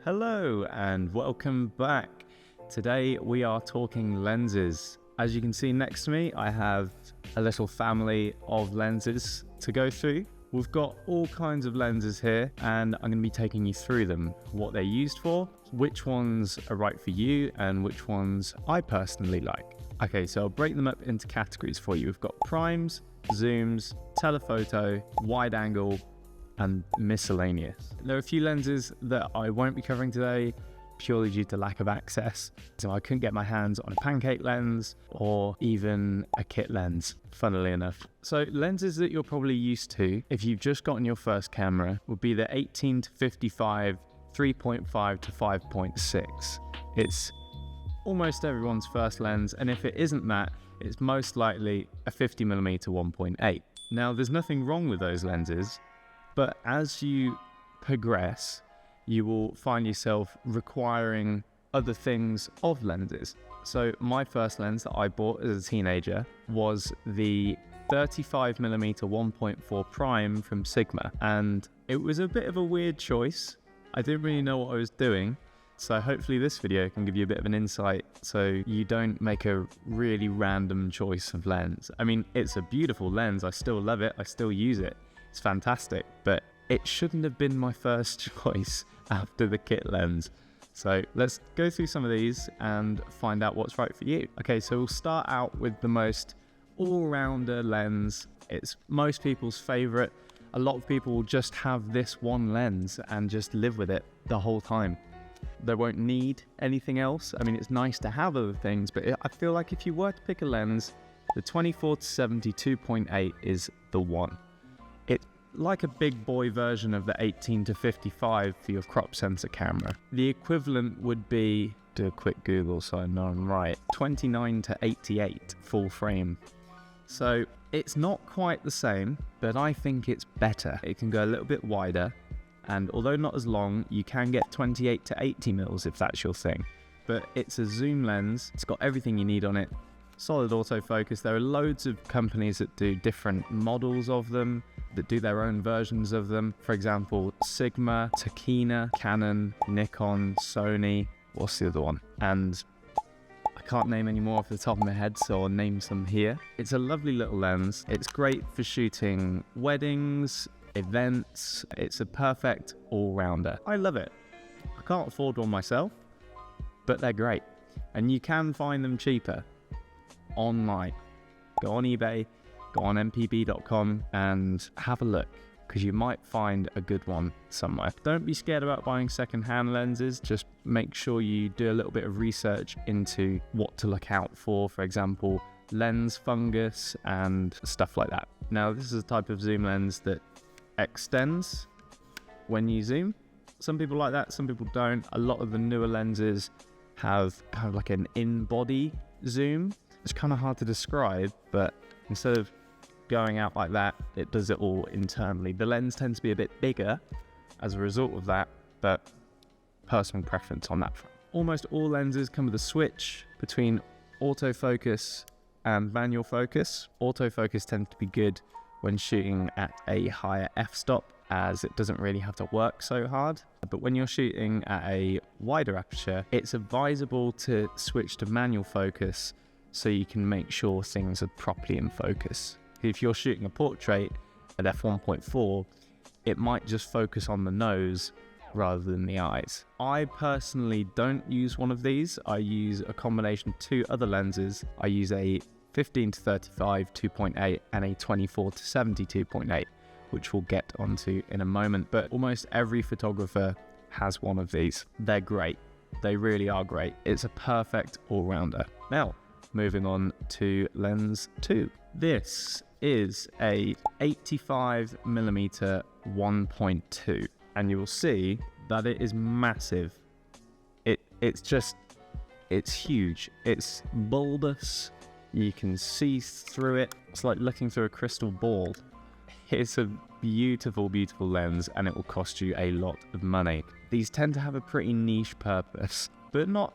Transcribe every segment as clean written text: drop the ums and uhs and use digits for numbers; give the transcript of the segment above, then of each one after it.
Hello and welcome back. Today we are talking lenses. As you can see next to me, I have a little family of lenses to go through. We've got all kinds of lenses here and I'm going to be taking you through them, what they're used for, which ones are right for you and which ones I personally like. Okay, so I'll break them up into categories for you. We've got primes, zooms, telephoto, wide angle, and miscellaneous. There are a few lenses that I won't be covering today purely due to lack of access. So I couldn't get my hands on a pancake lens or even a kit lens, funnily enough. So lenses that you're probably used to if you've just gotten your first camera would be the 18-55, 3.5 to 5.6. It's almost everyone's first lens, and if it isn't that, it's most likely a 50mm 1.8. Now there's nothing wrong with those lenses, but as you progress, you will find yourself requiring other things of lenses. So my first lens that I bought as a teenager was the 35mm 1.4 prime from Sigma, and it was a bit of a weird choice. I didn't really know what I was doing, so hopefully this video can give you a bit of an insight so you don't make a really random choice of lens. I mean, it's a beautiful lens, I still love it, I still use it. It's fantastic, but it shouldn't have been my first choice after the kit lens. So let's go through some of these and find out what's right for you. Okay, so we'll start out with the most all-rounder lens. It's most people's favorite. A lot of people will just have this one lens and just live with it the whole time. They won't need anything else. I mean, it's nice to have other things, but I feel like if you were to pick a lens, the 24-70 2.8 is the one. It's like a big boy version of the 18-55 for your crop sensor camera. The equivalent would be, do a quick Google so I know I'm right, 29-88 full frame. So it's not quite the same, but I think it's better. It can go a little bit wider, and although not as long, you can get 28-80 mils if that's your thing. But it's a zoom lens, it's got everything you need on it. Solid autofocus. There are loads of companies that do different models of them, that do their own versions of them. For example, Sigma, Tokina, Canon, Nikon, Sony, what's the other one? And I can't name any more off the top of my head, so I'll name some here. It's a lovely little lens. It's great for shooting weddings, events. It's a perfect all-rounder. I love it. I can't afford one myself, but they're great. And you can find them cheaper online. Go on eBay, go on mpb.com and have a look, because you might find a good one somewhere. Don't be scared about buying second-hand lenses. Just make sure you do a little bit of research into what to look out for example, lens fungus and stuff like that. Now, this is a type of zoom lens that extends when you zoom. Some people like that, some people don't. A lot of the newer lenses have kind of like an in-body zoom. It's kind of hard to describe, but instead of going out like that, it does it all internally. The lens tends to be a bit bigger as a result of that, but personal preference on that front. Almost all lenses come with a switch between autofocus and manual focus. Autofocus tends to be good when shooting at a higher f-stop, as it doesn't really have to work so hard. But when you're shooting at a wider aperture, it's advisable to switch to manual focus so you can make sure things are properly in focus. If you're shooting a portrait at f1.4, it might just focus on the nose rather than the eyes. I personally don't use one of these. I use a combination of two other lenses. I use a 15-35 2.8 and a 24-70 2.8, which we'll get onto in a moment. But almost every photographer has one of these. They're great. They really are great. It's a perfect all-rounder. Now, moving on to lens 2. This is a 85mm 1.2, and you will see that it is massive. It's huge. It's bulbous. You can see through it. It's like looking through a crystal ball. It's a beautiful, beautiful lens, and it will cost you a lot of money. These tend to have a pretty niche purpose, but not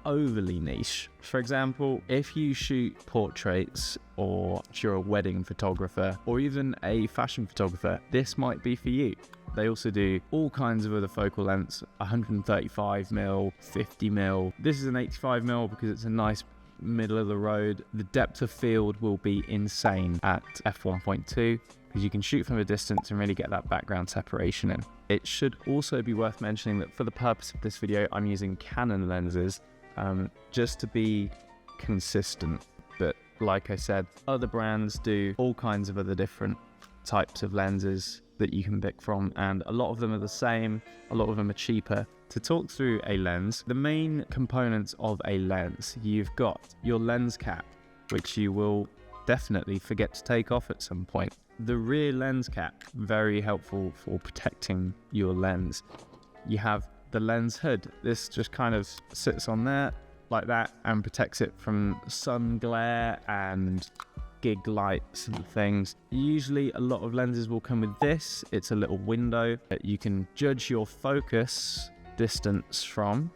overly niche. For example, if you shoot portraits, or if you're a wedding photographer or even a fashion photographer, this might be for you. They also do all kinds of other focal lengths, 135mm, 50mm. This is an 85mm because it's a nice middle of the road. The depth of field will be insane at f1.2 because you can shoot from a distance and really get that background separation in. It should also be worth mentioning that for the purpose of this video, I'm using Canon lenses just to be consistent. But like I said, other brands do all kinds of other different types of lenses that you can pick from, and a lot of them are the same, a lot of them are cheaper. To talk through a lens, the main components of a lens, you've got your lens cap, which you will definitely forget to take off at some point. The rear lens cap, very helpful for protecting your lens. You have the lens hood. This just kind of sits on there like that and protects it from sun glare and gig lights and things. Usually a lot of lenses will come with this. It's a little window that you can judge your focus distance from.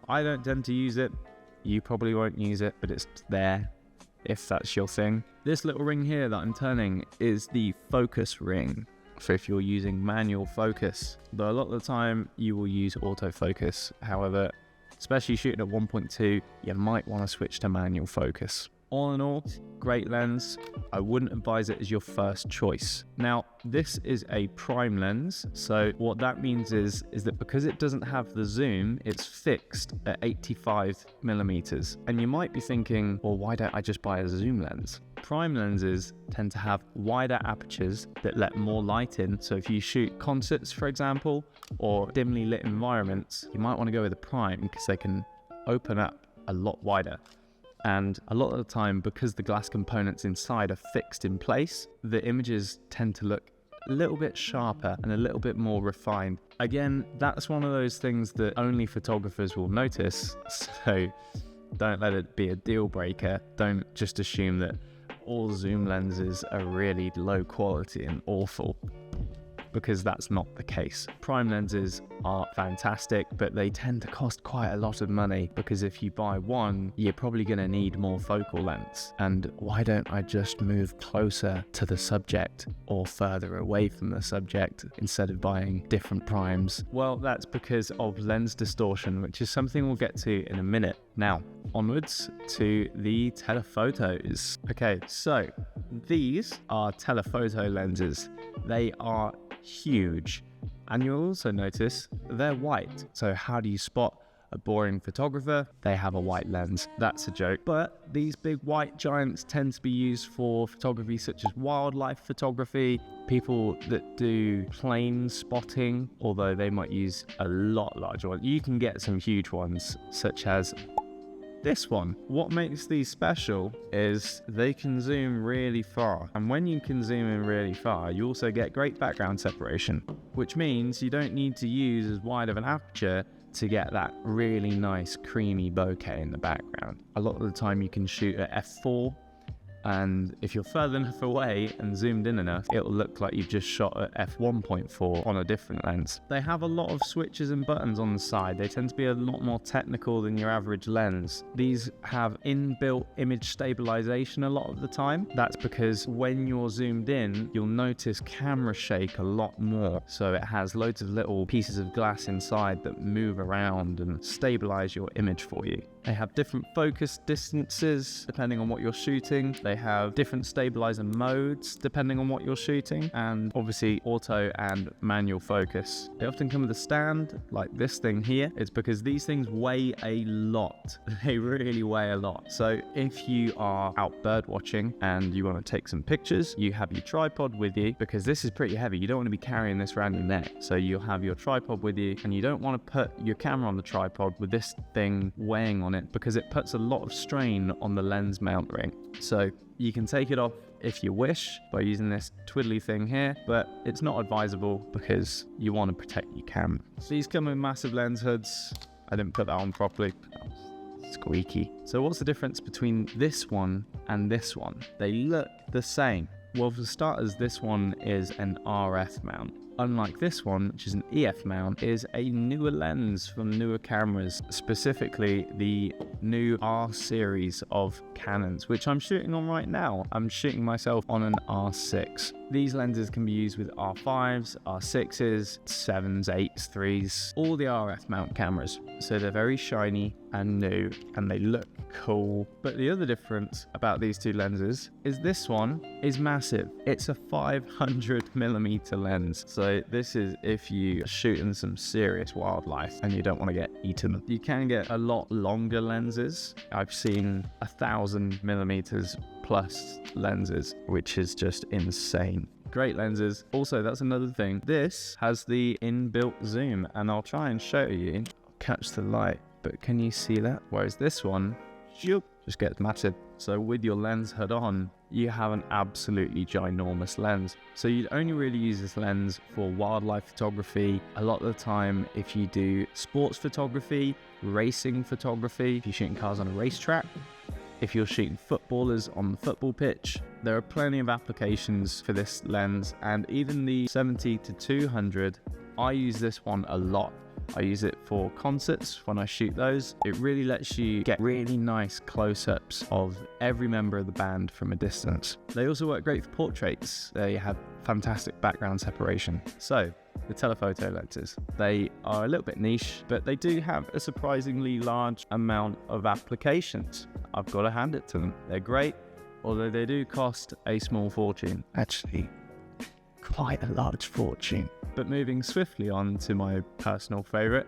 I don't tend to use it. You probably won't use it, but it's there if that's your thing. This little ring here that I'm turning is the focus ring. So if you're using manual focus, though a lot of the time you will use autofocus. However, especially shooting at 1.2, you might want to switch to manual focus. All in all, great lens. I wouldn't advise it as your first choice. Now, this is a prime lens. So what that means is that because it doesn't have the zoom, it's fixed at 85mm. And you might be thinking, well, why don't I just buy a zoom lens? Prime lenses tend to have wider apertures that let more light in. So if you shoot concerts, for example, or dimly lit environments, you might want to go with a prime because they can open up a lot wider. And a lot of the time, because the glass components inside are fixed in place, the images tend to look a little bit sharper and a little bit more refined. Again, that's one of those things that only photographers will notice, so don't let it be a deal breaker. Don't just assume that all zoom lenses are really low quality and awful, because that's not the case. Prime lenses are fantastic, but they tend to cost quite a lot of money because if you buy one, you're probably gonna need more focal lengths. And why don't I just move closer to the subject or further away from the subject instead of buying different primes? Well, that's because of lens distortion, which is something we'll get to in a minute. Now, onwards to the telephotos. Okay, so these are telephoto lenses. They are huge, and you'll also notice they're white. So how do you spot a boring photographer? They have a white lens. That's a joke. But these big white giants tend to be used for photography such as wildlife photography, people that do plane spotting, although they might use a lot larger ones. You can get some huge ones such as this one. What makes these special is they can zoom really far, and when you can zoom in really far, you also get great background separation, which means you don't need to use as wide of an aperture to get that really nice creamy bokeh in the background. A lot of the time you can shoot at f4, and if you're further enough away and zoomed in enough, it'll look like you've just shot at f1.4 on a different lens. They have a lot of switches and buttons on the side. They tend to be a lot more technical than your average lens. These have inbuilt image stabilization a lot of the time. That's because when you're zoomed in, you'll notice camera shake a lot more. So it has loads of little pieces of glass inside that move around and stabilize your image for you. They have different focus distances depending on what you're shooting. They have different stabilizer modes depending on what you're shooting, and obviously auto and manual focus. They often come with a stand like this thing here. It's because these things weigh a lot. They really weigh a lot. So if you are out bird watching and you want to take some pictures, you have your tripod with you, because this is pretty heavy. You don't want to be carrying this around your neck. So you'll have your tripod with you, and you don't want to put your camera on the tripod with this thing weighing on it, because it puts a lot of strain on the lens mount ring. So you can take it off if you wish by using this twiddly thing here, but it's not advisable because you want to protect your camera. These come with massive lens hoods. I didn't put that on properly. Oh, squeaky. So what's the difference between this one and this one? They look the same. Well, for starters, this one is an RF mount. unlike this one, which is an EF mount, is a newer lens from newer cameras, specifically the new R series of Canons, which I'm shooting on right now. I'm shooting myself on an R6. These lenses can be used with R5s, R6s, 7s, 8s, 3s, all the RF mount cameras. So they're very shiny and new and they look cool. But the other difference about these two lenses is this one is massive. It's a 500mm lens. So this is if you are shooting some serious wildlife and you don't want to get eaten. You can get a lot longer lenses. I've seen 1000mm plus lenses, which is just insane. Great lenses. Also, that's another thing. This has the inbuilt zoom, and I'll try and show you. Catch the light, but can you see that? Whereas this one, just gets massive. So with your lens hood on, you have an absolutely ginormous lens. So you'd only really use this lens for wildlife photography. A lot of the time, if you do sports photography, racing photography, if you're shooting cars on a racetrack, if you're shooting footballers on the football pitch, there are plenty of applications for this lens. And even the 70 to 200, I use this one a lot. I use it for concerts when I shoot those. It really lets you get really nice close-ups of every member of the band from a distance. They also work great for portraits. They have fantastic background separation. So, the telephoto lenses. They are a little bit niche, but they do have a surprisingly large amount of applications. I've got to hand it to them. They're great, although they do cost a small fortune. Actually, quite a large fortune. But moving swiftly on to my personal favorite,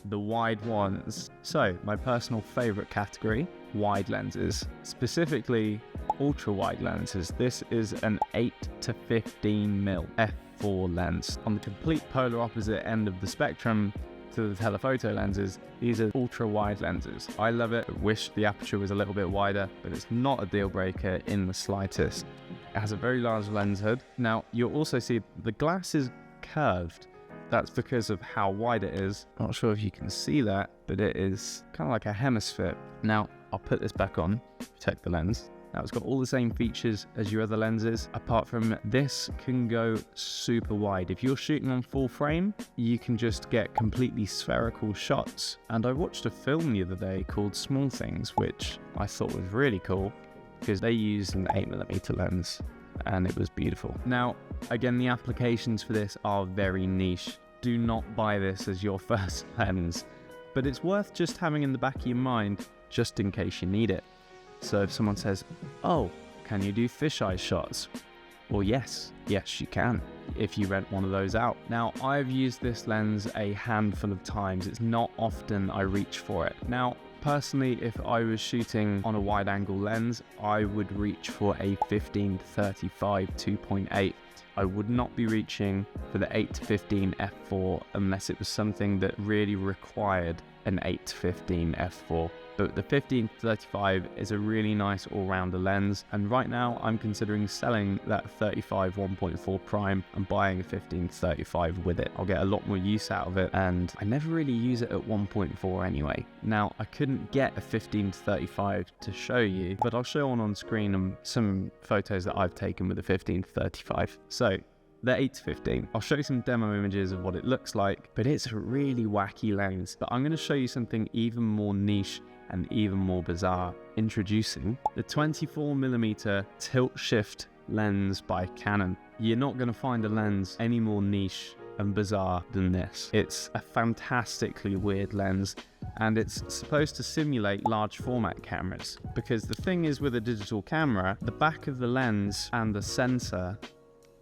the wide ones. So my personal favorite category, wide lenses, specifically ultra wide lenses. This is an 8 to 15mm f4 lens. On the complete polar opposite end of the spectrum to the telephoto lenses, these are ultra wide lenses. I love it. I wish the aperture was a little bit wider, but it's not a deal breaker in the slightest. It has a very large lens hood. Now you'll also see the glass is curved. That's because of how wide it is. Not sure if you can see that, but it is kind of like a hemisphere. Now I'll put this back on, protect the lens. Now it's got all the same features as your other lenses, apart from this can go super wide. If you're shooting on full frame, you can just get completely spherical shots. And I watched a film the other day called Small Things, which I thought was really cool because they used an 8mm lens and it was beautiful. Now, again, the applications for this are very niche. Do not buy this as your first lens, but it's worth just having in the back of your mind just in case you need it. So if someone says, oh, can you do fisheye shots? Well, yes, you can, if you rent one of those out. Now, I've used this lens a handful of times. It's not often I reach for it. Now, personally, if I was shooting on a wide angle lens, I would reach for a 15 to 35 2.8. I would not be reaching for the 8 to 15 f4 unless it was something that really required an 8 to 15 f4. But the 15 to 35 is a really nice all-rounder lens, and right now I'm considering selling that 35 1.4 prime and buying a 15 to 35 with it. I'll get a lot more use out of it, and I never really use it at 1.4 anyway. Now, I couldn't get a 15 to 35 to show you, but I'll show on screen some photos that I've taken with a 15 to 35. So the 8 to 15. I'll show you some demo images of what it looks like, but it's a really wacky lens. But I'm going to show you something even more niche and even more bizarre. Introducing the 24mm tilt shift lens by Canon. You're not going to find a lens any more niche and bizarre than this. It's a fantastically weird lens, and it's supposed to simulate large format cameras, because the thing is with a digital camera, the back of the lens and the sensor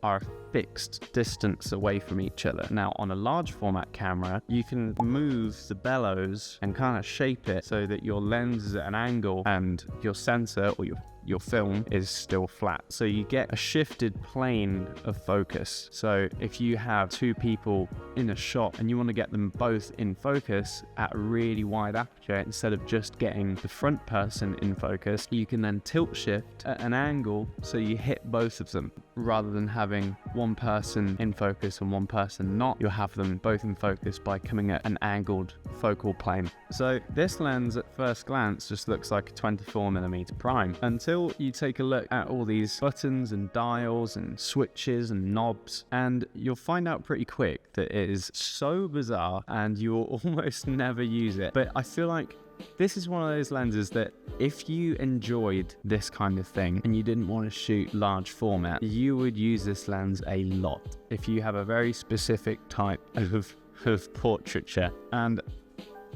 are a fixed distance away from each other. Now, on a large format camera, you can move the bellows and kind of shape it so that your lens is at an angle and your sensor or your film is still flat. So you get a shifted plane of focus. So if you have two people in a shot and you want to get them both in focus at a really wide aperture, instead of just getting the front person in focus, you can then tilt shift at an angle so you hit both of them. rather than having one person in focus and one person not, you'll have them both in focus by coming at an angled focal plane. So this lens at first glance just looks like a 24mm prime until you take a look at all these buttons and dials and switches and knobs, and you'll find out pretty quick that it is so bizarre and you will almost never use it. But I feel like this is one of those lenses that if you enjoyed this kind of thing and you didn't want to shoot large format, you would use this lens a lot if you have a very specific type of portraiture. And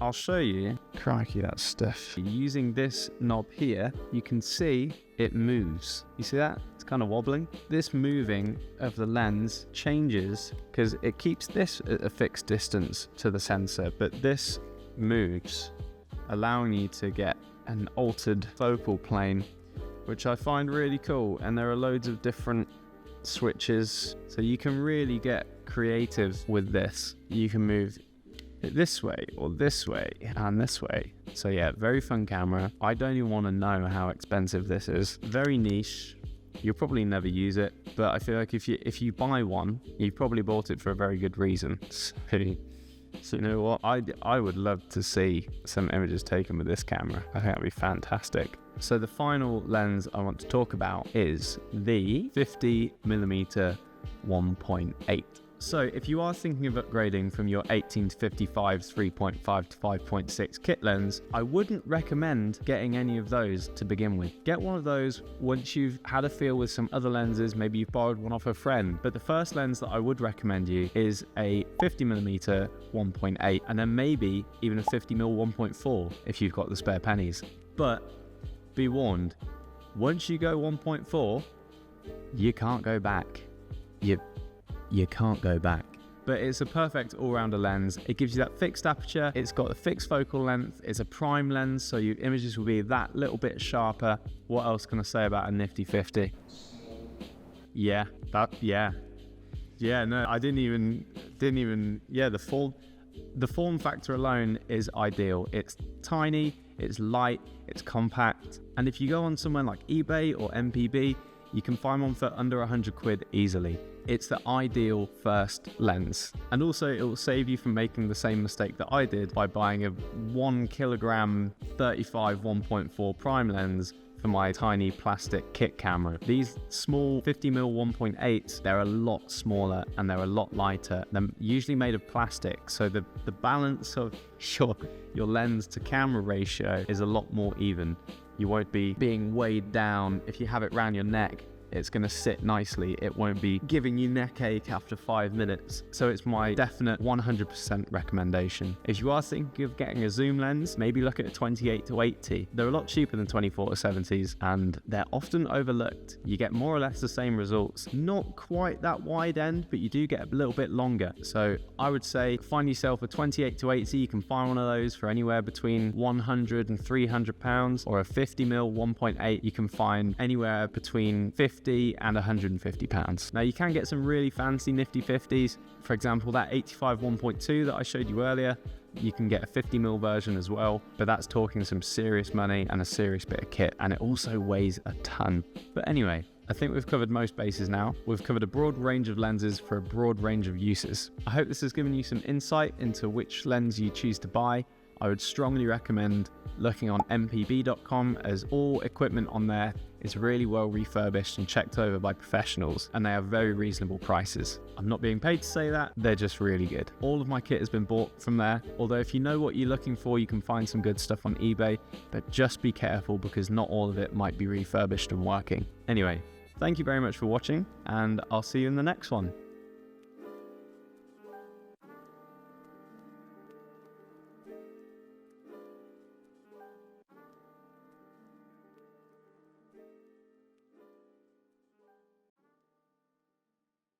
I'll show you, crikey, that stuff. Using this knob here, you can see it moves. You see that? It's kind of wobbling. This moving of the lens changes because it keeps this at a fixed distance to the sensor, but this moves, allowing you to get an altered focal plane, which I find really cool. And there are loads of different switches, so you can really get creative with this. You can move it this way or this way and this way. So yeah, very fun camera. I don't even want to know how expensive this is. Very niche. You'll probably never use it, but I feel like if you buy one, you probably bought it for a very good reason. So you know what, I would love to see some images taken with this camera. I think that'd be fantastic. So the final lens I want to talk about is the 50mm 1.8. So if you are thinking of upgrading from your 18 to 55 3.5 to 5.6 kit lens, I wouldn't recommend getting any of those to begin with. Get one of those once you've had a feel with some other lenses, maybe you've borrowed one off a friend. But the first lens that I would recommend you is a 50mm 1.8 and then maybe even a 50mm 1.4 if you've got the spare pennies. But be warned, once you go 1.4, you can't go back. You can't go back. But it's a perfect all-rounder lens. It gives you that fixed aperture, it's got a fixed focal length, it's a prime lens, so your images will be that little bit sharper. What else can I say about a nifty 50? Yeah, no, I didn't even, yeah, the form factor alone is ideal. It's tiny, it's light, it's compact, and if you go on somewhere like eBay or MPB, you can find one for under 100 quid easily. It's the ideal first lens. And also it will save you from making the same mistake that I did by buying a 1 kilogram 35 1.4 prime lens for my tiny plastic kit camera. These small 50mm 1.8s, they're a lot smaller and they're a lot lighter. They're usually made of plastic, so the balance of your lens to camera ratio is a lot more even. You won't be being weighed down. If you have it around your neck, it's going to sit nicely. It won't be giving you neck ache after 5 minutes. So it's my definite 100% recommendation. If you are thinking of getting a zoom lens, maybe look at a 28 to 80. They're a lot cheaper than 24 to 70s and they're often overlooked. You get more or less the same results. Not quite that wide end, but you do get a little bit longer. So I would say find yourself a 28 to 80. You can find one of those for anywhere between 100 and 300 pounds, or a 50mm 1.8 you can find anywhere between 50 and 150 pounds. Now you can get some really fancy nifty 50s. For example, that 85 1.2 that I showed you earlier, you can get a 50mm version as well, but that's talking some serious money and a serious bit of kit, and it also weighs a ton. But anyway, I think we've covered most bases now. We've covered a broad range of lenses for a broad range of uses. I hope this has given you some insight into which lens you choose to buy. I would strongly recommend looking on mpb.com, as all equipment on there is really well refurbished and checked over by professionals, and they have very reasonable prices. I'm not being paid to say that, they're just really good. All of my kit has been bought from there, although if you know what you're looking for, you can find some good stuff on eBay, but just be careful because not all of it might be refurbished and working. Anyway, thank you very much for watching, and I'll see you in the next one.